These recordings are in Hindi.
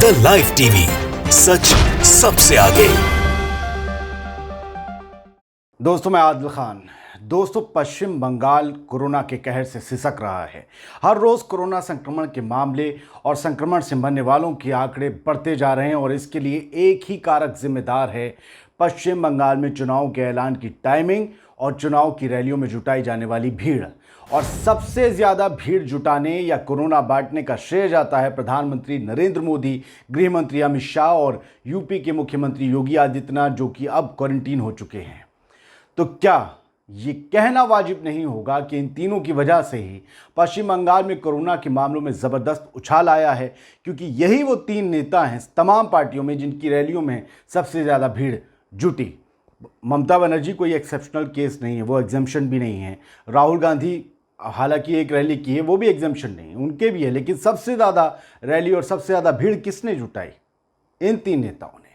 द लाइव टीवी, सच सबसे आगे। दोस्तों, मैं आदिल खान। दोस्तों, पश्चिम बंगाल कोरोना के कहर से सिसक रहा है। हर रोज कोरोना संक्रमण के मामले और संक्रमण से मरने वालों के आंकड़े बढ़ते जा रहे हैं और इसके लिए एक ही कारक जिम्मेदार है, पश्चिम बंगाल में चुनाव के ऐलान की टाइमिंग और चुनाव की रैलियों में जुटाई जाने वाली भीड़। और सबसे ज्यादा भीड़ जुटाने या कोरोना बांटने का श्रेय जाता है प्रधानमंत्री नरेंद्र मोदी, गृह मंत्री अमित शाह और यूपी के मुख्यमंत्री योगी आदित्यनाथ, जो कि अब क्वारंटीन हो चुके हैं। तो क्या ये कहना वाजिब नहीं होगा कि इन तीनों की वजह से ही पश्चिम बंगाल में कोरोना के मामलों में ज़बरदस्त उछाल आया है, क्योंकि यही वो तीन नेता हैं तमाम पार्टियों में जिनकी रैलियों में सबसे ज़्यादा भीड़ जुटी। ममता बनर्जी कोई एक्सेप्शनल केस नहीं है, वो एग्जम्पशन भी नहीं है। राहुल गांधी हालांकि एक रैली की है, वो भी एग्जम्पशन नहीं है, उनके भी है। लेकिन सबसे ज़्यादा रैली और सबसे ज़्यादा भीड़ किसने जुटाई? इन तीन नेताओं ने।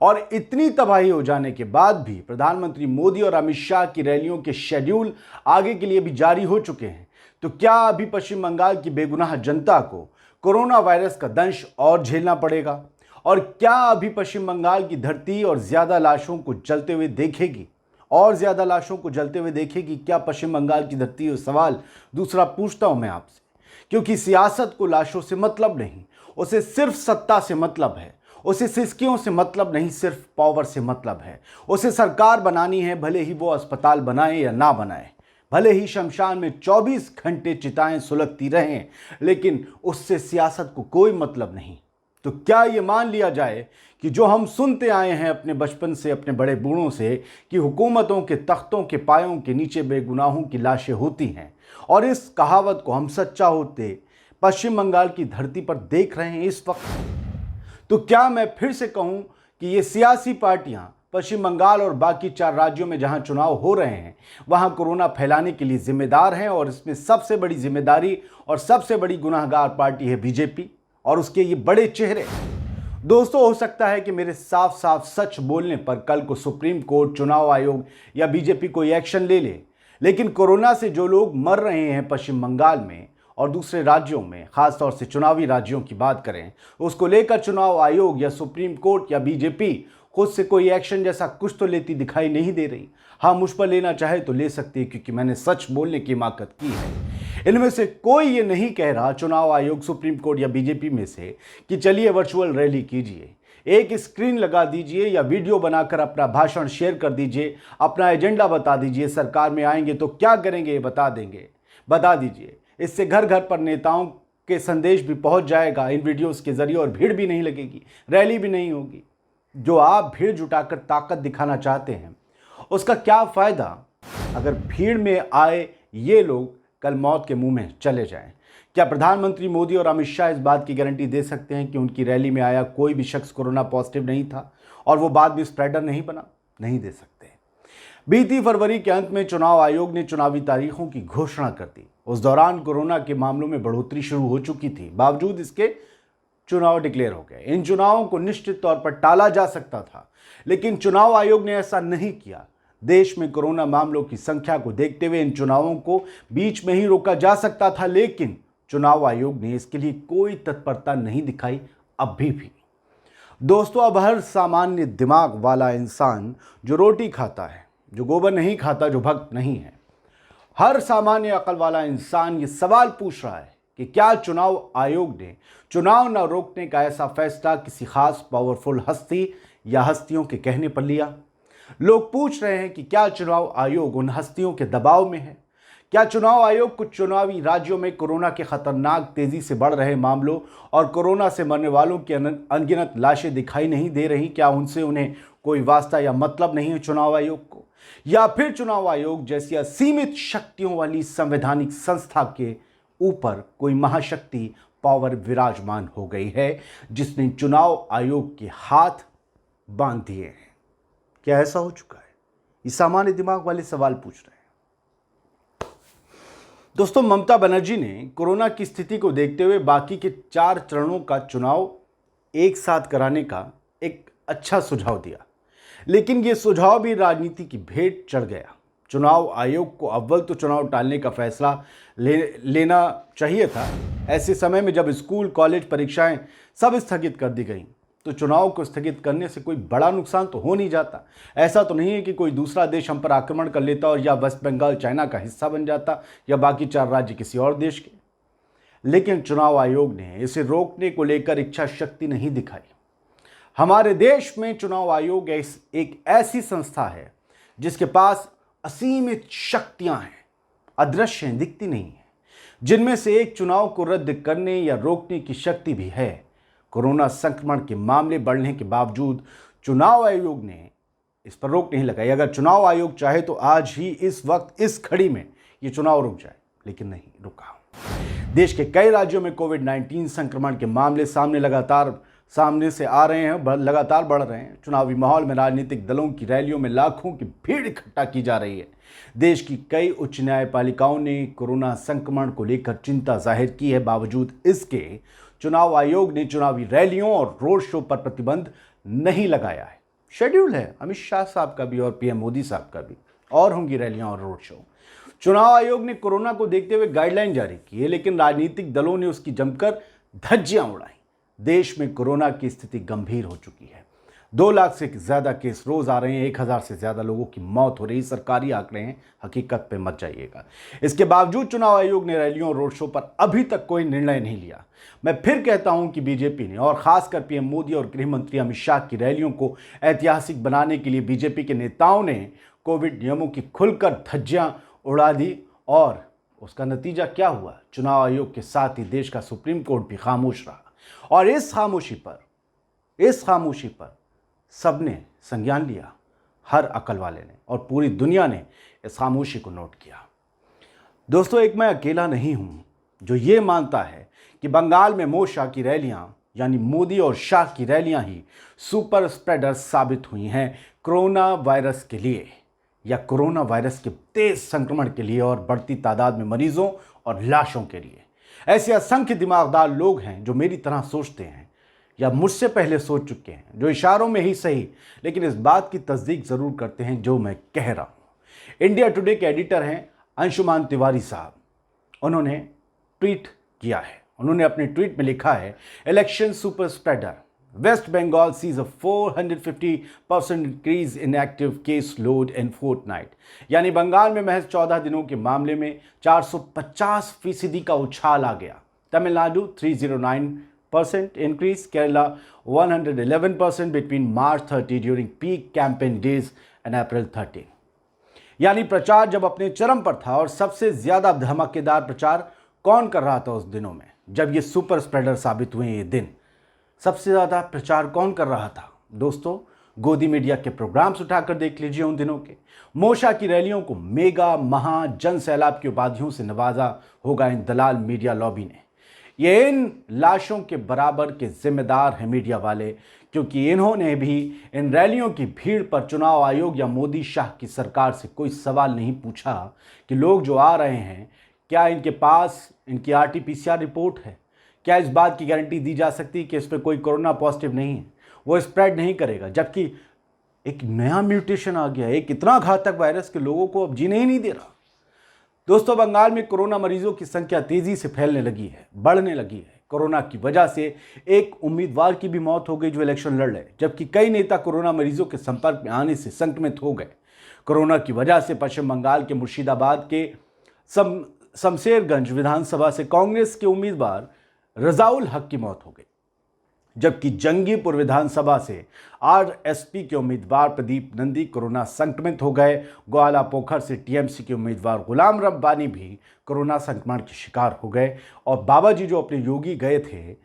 और इतनी तबाही हो जाने के बाद भी प्रधानमंत्री मोदी और अमित शाह की रैलियों के शेड्यूल आगे के लिए भी जारी हो चुके हैं। तो क्या अभी पश्चिम बंगाल की बेगुनाह जनता को कोरोना वायरस का दंश और झेलना पड़ेगा? और क्या अभी पश्चिम बंगाल की धरती और ज़्यादा लाशों को जलते हुए देखेगी? क्या पश्चिम बंगाल की धरती? और सवाल दूसरा पूछता हूं मैं आपसे, क्योंकि सियासत को लाशों से मतलब नहीं, उसे सिर्फ सत्ता से मतलब है। उसे सिसकियों से मतलब नहीं, सिर्फ पावर से मतलब है। उसे सरकार बनानी है, भले ही वो अस्पताल बनाए या ना बनाए, भले ही शमशान में 24 घंटे चिताएं सुलगती रहें, लेकिन उससे सियासत को कोई मतलब नहीं। तो क्या ये मान लिया जाए कि जो हम सुनते आए हैं अपने बचपन से, अपने बड़े बूढ़ों से, कि हुकूमतों के तख्तों के पायों के नीचे बेगुनाहों की लाशें होती हैं, और इस कहावत को हम सच्चा होते पश्चिम बंगाल की धरती पर देख रहे हैं इस वक्त? तो क्या मैं फिर से कहूं कि ये सियासी पार्टियां पश्चिम बंगाल और बाकी 4 राज्यों में जहां चुनाव हो रहे हैं वहां कोरोना फैलाने के लिए जिम्मेदार हैं, और इसमें सबसे बड़ी जिम्मेदारी और सबसे बड़ी गुनाहगार पार्टी है बीजेपी और उसके ये बड़े चेहरे। दोस्तों, हो सकता है कि मेरे साफ साफ सच बोलने पर कल को सुप्रीम कोर्ट, चुनाव आयोग या बीजेपी कोई एक्शन ले ले, लेकिन कोरोना से जो लोग मर रहे हैं पश्चिम बंगाल में और दूसरे राज्यों में, खासतौर से चुनावी राज्यों की बात करें, उसको लेकर चुनाव आयोग या सुप्रीम कोर्ट या बीजेपी खुद से कोई एक्शन जैसा कुछ तो लेती दिखाई नहीं दे रही। हाँ, मुझ पर लेना चाहे तो ले सकती है, क्योंकि मैंने सच बोलने की हिमाकत की है। इनमें से कोई ये नहीं कह रहा, चुनाव आयोग, सुप्रीम कोर्ट या बीजेपी में से, कि चलिए वर्चुअल रैली कीजिए, एक स्क्रीन लगा दीजिए या वीडियो बनाकर अपना भाषण शेयर कर दीजिए, अपना एजेंडा बता दीजिए, सरकार में आएंगे तो क्या करेंगे ये बता दीजिए। इससे घर घर पर नेताओं के संदेश भी पहुंच जाएगा इन वीडियोस के जरिए, और भीड़ भी नहीं लगेगी, रैली भी नहीं होगी। जो आप भीड़ जुटाकर ताकत दिखाना चाहते हैं, उसका क्या फायदा अगर भीड़ में आए ये लोग कल मौत के मुंह में चले जाएं? क्या प्रधानमंत्री मोदी और अमित शाह इस बात की गारंटी दे सकते हैं कि उनकी रैली में आया कोई भी शख्स कोरोना पॉजिटिव नहीं था और वो बाद में स्प्रेडर नहीं बना? नहीं दे सकते। बीती फरवरी के अंत में चुनाव आयोग ने चुनावी तारीखों की घोषणा कर दी। उस दौरान कोरोना के मामलों में बढ़ोतरी शुरू हो चुकी थी, बावजूद इसके चुनाव डिक्लेयर हो गए। इन चुनावों को निश्चित तौर पर टाला जा सकता था, लेकिन चुनाव आयोग ने ऐसा नहीं किया। देश में कोरोना मामलों की संख्या को देखते हुए इन चुनावों को बीच में ही रोका जा सकता था, लेकिन चुनाव आयोग ने इसके लिए कोई तत्परता नहीं दिखाई अभी भी। दोस्तों, अब हर सामान्य दिमाग वाला इंसान जो रोटी खाता है, जो गोबर नहीं खाता, जो भक्त नहीं है, हर सामान्य अकल वाला इंसान ये सवाल पूछ रहा है कि क्या चुनाव आयोग ने चुनाव न रोकने का ऐसा फैसला किसी खास पावरफुल हस्ती या हस्तियों के कहने पर लिया? लोग पूछ रहे हैं कि क्या चुनाव आयोग उन हस्तियों के दबाव में है? क्या चुनाव आयोग कुछ चुनावी राज्यों में कोरोना के खतरनाक तेजी से बढ़ रहे मामलों और कोरोना से मरने वालों की अनगिनत लाशें दिखाई नहीं दे रही? क्या उनसे उन्हें कोई वास्ता या मतलब नहीं है चुनाव आयोग को? या फिर चुनाव आयोग जैसी असीमित शक्तियों वाली संवैधानिक संस्था के ऊपर कोई महाशक्ति पावर विराजमान हो गई है जिसने चुनाव आयोग के हाथ बांध दिए हैं? क्या ऐसा हो चुका है? ये सामान्य दिमाग वाले सवाल पूछ रहे हैं। दोस्तों, ममता बनर्जी ने कोरोना की स्थिति को देखते हुए बाकी के 4 चरणों का चुनाव एक साथ कराने का एक अच्छा सुझाव दिया, लेकिन यह सुझाव भी राजनीति की भेंट चढ़ गया। चुनाव आयोग को अव्वल तो चुनाव टालने का फैसला लेना चाहिए था। ऐसे समय में जब स्कूल कॉलेज परीक्षाएं सब स्थगित कर दी गई तो चुनाव को स्थगित करने से कोई बड़ा नुकसान तो हो नहीं जाता। ऐसा तो नहीं है कि कोई दूसरा देश हम पर आक्रमण कर लेता और या वेस्ट बंगाल चाइना का हिस्सा बन जाता या बाकी 4 राज्य किसी और देश के। लेकिन चुनाव आयोग ने इसे रोकने को लेकर इच्छा शक्ति नहीं दिखाई। हमारे देश में चुनाव आयोग एक ऐसी संस्था है जिसके पास असीमित शक्तियां हैं, अदृश्य हैं, दिखती नहीं है, जिनमें से एक चुनाव को रद्द करने या रोकने की शक्ति भी है। कोरोना संक्रमण के मामले बढ़ने के बावजूद चुनाव आयोग ने इस पर रोक नहीं लगाई। अगर चुनाव आयोग चाहे तो आज ही इस वक्त इस घड़ी में ये चुनाव रुक जाए, लेकिन नहीं रुका। देश के कई राज्यों में कोविड-19 संक्रमण के मामले सामने से आ रहे हैं, लगातार बढ़ रहे हैं। चुनावी माहौल में राजनीतिक दलों की रैलियों में लाखों की भीड़ इकट्ठा की जा रही है। देश की कई उच्च न्यायपालिकाओं ने कोरोना संक्रमण को लेकर चिंता जाहिर की है। बावजूद इसके चुनाव आयोग ने चुनावी रैलियों और रोड शो पर प्रतिबंध नहीं लगाया है। शेड्यूल है अमित शाह साहब का भी और पीएम मोदी साहब का भी, और होंगी रैलियां और रोड शो। चुनाव आयोग ने कोरोना को देखते हुए गाइडलाइन जारी की है, लेकिन राजनीतिक दलों ने उसकी जमकर धज्जियां उड़ाई। देश में कोरोना की स्थिति गंभीर हो चुकी है। 2 लाख से ज्यादा केस रोज आ रहे हैं, 1000 से ज्यादा लोगों की मौत हो रही। सरकारी आंकड़े हैं, हकीकत पे मत जाइएगा। इसके बावजूद चुनाव आयोग ने रैलियों और रोड शो पर अभी तक कोई निर्णय नहीं लिया। मैं फिर कहता हूं कि बीजेपी ने और खासकर पीएम मोदी और गृह मंत्री अमित शाह की रैलियों को ऐतिहासिक बनाने के लिए बीजेपी के नेताओं ने कोविड नियमों की खुलकर धज्जियां उड़ा दी, और उसका नतीजा क्या हुआ? चुनाव आयोग के साथ ही देश का सुप्रीम कोर्ट भी खामोश रहा, और इस खामोशी पर सबने संज्ञान लिया, हर अकल वाले ने, और पूरी दुनिया ने इस खामोशी को नोट किया। दोस्तों, एक मैं अकेला नहीं हूं जो ये मानता है कि बंगाल में मोशा की रैलियां यानी मोदी और शाह की रैलियां ही सुपर स्प्रेडर साबित हुई हैं कोरोना वायरस के लिए, या कोरोना वायरस के तेज संक्रमण के लिए और बढ़ती तादाद में मरीजों और लाशों के लिए। ऐसे असंख्य दिमागदार लोग हैं जो मेरी तरह सोचते हैं या मुझसे पहले सोच चुके हैं, जो इशारों में ही सही लेकिन इस बात की तस्दीक जरूर करते हैं जो मैं कह रहा हूं। इंडिया टुडे के एडिटर हैं अंशुमान तिवारी साहब। उन्होंने ट्वीट किया है, उन्होंने अपने ट्वीट में लिखा है, election super spreader, West Bengal sees a 450% increase in active case load in fortnight. यानी बंगाल में महज 14 दिनों के मामले में 450% का उछाल आ गया। Tamil Nadu 309% increase, Kerala 111% between March 30 during peak campaign days and April 13। यानी प्रचार जब अपने चरम पर था, और सबसे ज्यादा धमाकेदार प्रचार कौन कर रहा था उस दिनों में जब ये सुपर स्प्रेडर साबित हुए? ये दिन सबसे ज्यादा प्रचार कौन कर रहा था? दोस्तों, गोदी मीडिया के प्रोग्राम्स उठाकर देख लीजिए उन दिनों के। मोशा की रैलियों को मेगा महा जन सैलाब की उपाधियों से नवाजा होगा इन दलाल मीडिया लॉबी ने। ये इन लाशों के बराबर के जिम्मेदार हैं मीडिया वाले, क्योंकि इन्होंने भी इन रैलियों की भीड़ पर चुनाव आयोग या मोदी शाह की सरकार से कोई सवाल नहीं पूछा कि लोग जो आ रहे हैं क्या इनके पास इनकी RT-PCR रिपोर्ट है, क्या इस बात की गारंटी दी जा सकती है कि इस पर कोई कोरोना पॉजिटिव नहीं है, वो स्प्रेड नहीं करेगा, जबकि एक नया म्यूटेशन आ गया, एक इतना घातक वायरस के लोगों को अब जीने ही नहीं दे रहा। दोस्तों, बंगाल में कोरोना मरीजों की संख्या तेजी से फैलने लगी है, बढ़ने लगी है। कोरोना की वजह से एक उम्मीदवार की भी मौत हो गई जो इलेक्शन लड़ रहे, जबकि कई नेता कोरोना मरीजों के संपर्क में आने से संक्रमित हो गए। कोरोना की वजह से पश्चिम बंगाल के मुर्शिदाबाद के शमशेरगंज विधानसभा से कांग्रेस के उम्मीदवार रजाउल हक की मौत हो गई, जबकि जंगीपुर विधानसभा से RSP के उम्मीदवार प्रदीप नंदी कोरोना संक्रमित हो गए। ग्वाला पोखर से TMC के उम्मीदवार गुलाम रब्बानी भी कोरोना संक्रमण के शिकार हो गए। और बाबा जी जो अपने योगी गए थे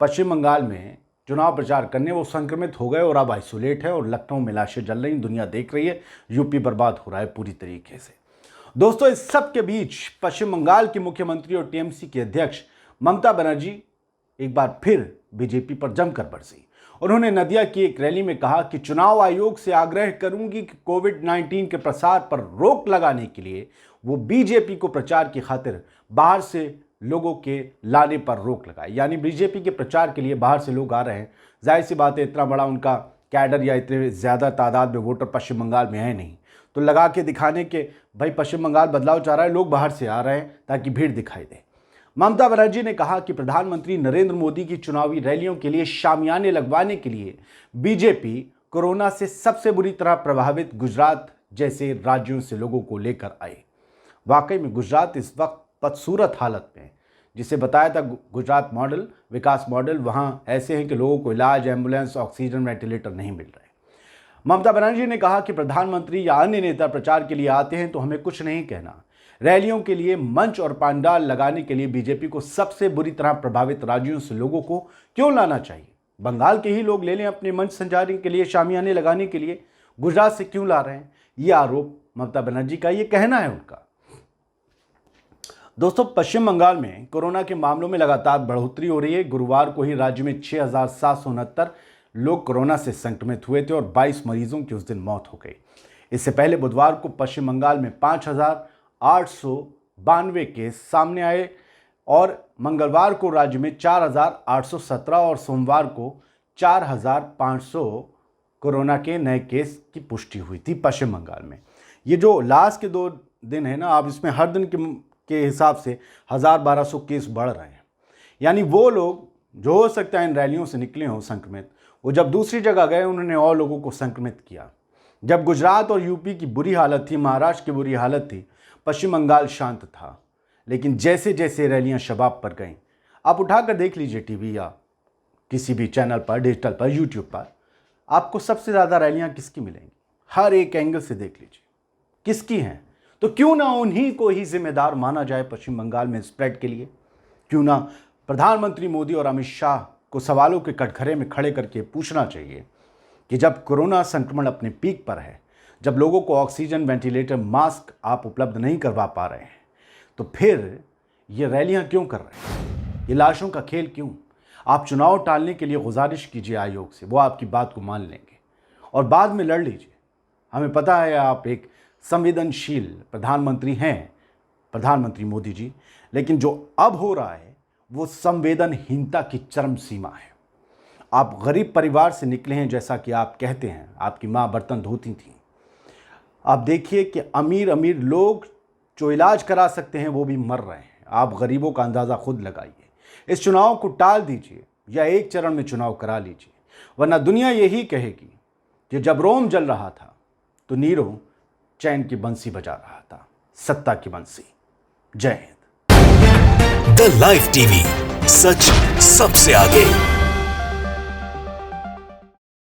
पश्चिम बंगाल में चुनाव प्रचार करने, वो संक्रमित हो गए और अब आइसोलेट है, और लखनऊ में लाशें जल रही, दुनिया देख रही है, यूपी बर्बाद हो रहा है पूरी तरीके से। दोस्तों, इस सब के बीच पश्चिम बंगाल के मुख्यमंत्री और TMC के अध्यक्ष ममता बनर्जी एक बार फिर बीजेपी पर जमकर बरसी। उन्होंने नदिया की एक रैली में कहा कि चुनाव आयोग से आग्रह करूंगी कि कोविड-19 के प्रसार पर रोक लगाने के लिए वो बीजेपी को प्रचार की खातिर बाहर से लोगों के लाने पर रोक लगाए। यानी बीजेपी के प्रचार के लिए बाहर से लोग आ रहे हैं, जाहिर सी बात है इतना बड़ा उनका कैडर या इतने ज़्यादा तादाद में वोटर पश्चिम बंगाल में है नहीं, तो लगा के दिखाने के भाई पश्चिम बंगाल बदलाव चाह रहा है, लोग बाहर से आ रहे हैं ताकि भीड़ दिखाई दे। ममता बनर्जी ने कहा कि प्रधानमंत्री नरेंद्र मोदी की चुनावी रैलियों के लिए शामियाने लगवाने के लिए बीजेपी कोरोना से सबसे बुरी तरह प्रभावित गुजरात जैसे राज्यों से लोगों को लेकर आई। वाकई में गुजरात इस वक्त बदसूरत हालत में है। जिसे बताया था गुजरात मॉडल, विकास मॉडल, वहां ऐसे हैं कि लोगों को इलाज, एम्बुलेंस, ऑक्सीजन, वेंटिलेटर नहीं मिल रहे। ममता बनर्जी ने कहा कि प्रधानमंत्री या अन्य नेता प्रचार के लिए आते हैं तो हमें कुछ नहीं कहना। रैलियों के लिए मंच और पंडाल लगाने के लिए बीजेपी को सबसे बुरी तरह प्रभावित राज्यों से लोगों को क्यों लाना चाहिए? बंगाल के ही लोग ले लें अपने मंच संचालन के लिए, शामियाने लगाने के लिए, गुजरात से क्यों ला रहे हैं? ये आरोप ममता बनर्जी का, ये कहना है उनका। दोस्तों, पश्चिम बंगाल में कोरोना के मामलों में लगातार बढ़ोतरी हो रही है। गुरुवार को ही राज्य में 6,769 लोग कोरोना से संक्रमित हुए थे और 22 मरीजों की उस दिन मौत हो गई। इससे पहले बुधवार को पश्चिम बंगाल में 5,892 केस सामने आए और मंगलवार को राज्य में 4,817 और सोमवार को 4,500 कोरोना के नए केस की पुष्टि हुई थी पश्चिम बंगाल में। ये जो लास्ट के 2 दिन है ना, आप इसमें हर दिन के हिसाब से 1,000-1,200 केस बढ़ रहे हैं। यानी वो लोग जो हो सकता है इन रैलियों से निकले हों संक्रमित, वो जब दूसरी जगह गए उन्होंने और लोगों को संक्रमित किया। जब गुजरात और यूपी की बुरी हालत थी, महाराष्ट्र की बुरी हालत थी, पश्चिम बंगाल शांत था। लेकिन जैसे जैसे रैलियां शबाब पर गईं, आप उठाकर देख लीजिए टीवी या किसी भी चैनल पर, डिजिटल पर, यूट्यूब पर, आपको सबसे ज़्यादा रैलियां किसकी मिलेंगी? हर एक एंगल से देख लीजिए किसकी हैं। तो क्यों ना उन्हीं को ही जिम्मेदार माना जाए पश्चिम बंगाल में स्प्रेड के लिए? क्यों ना प्रधानमंत्री मोदी और अमित शाह को सवालों के कटघरे में खड़े करके पूछना चाहिए कि जब कोरोना संक्रमण अपने पीक पर है, जब लोगों को ऑक्सीजन, वेंटिलेटर, मास्क आप उपलब्ध नहीं करवा पा रहे हैं, तो फिर ये रैलियां क्यों कर रहे हैं? ये लाशों का खेल क्यों? आप चुनाव टालने के लिए गुजारिश कीजिए आयोग से, वो आपकी बात को मान लेंगे और बाद में लड़ लीजिए। हमें पता है आप एक संवेदनशील प्रधानमंत्री हैं, प्रधानमंत्री मोदी जी, लेकिन जो अब हो रहा है वो संवेदनहीनता की चरम सीमा है। आप गरीब परिवार से निकले हैं, जैसा कि आप कहते हैं, आपकी माँ बर्तन धोती थी। आप देखिए कि अमीर अमीर लोग जो इलाज करा सकते हैं वो भी मर रहे हैं। आप गरीबों का अंदाज़ा खुद लगाइए। इस चुनाव को टाल दीजिए या एक चरण में चुनाव करा लीजिए, वरना दुनिया यही कहेगी कि जब रोम जल रहा था तो नीरो चैन की बंसी बजा रहा था, सत्ता की बंसी। जय हिंद। द लाइव टीवी, सच सबसे आगे।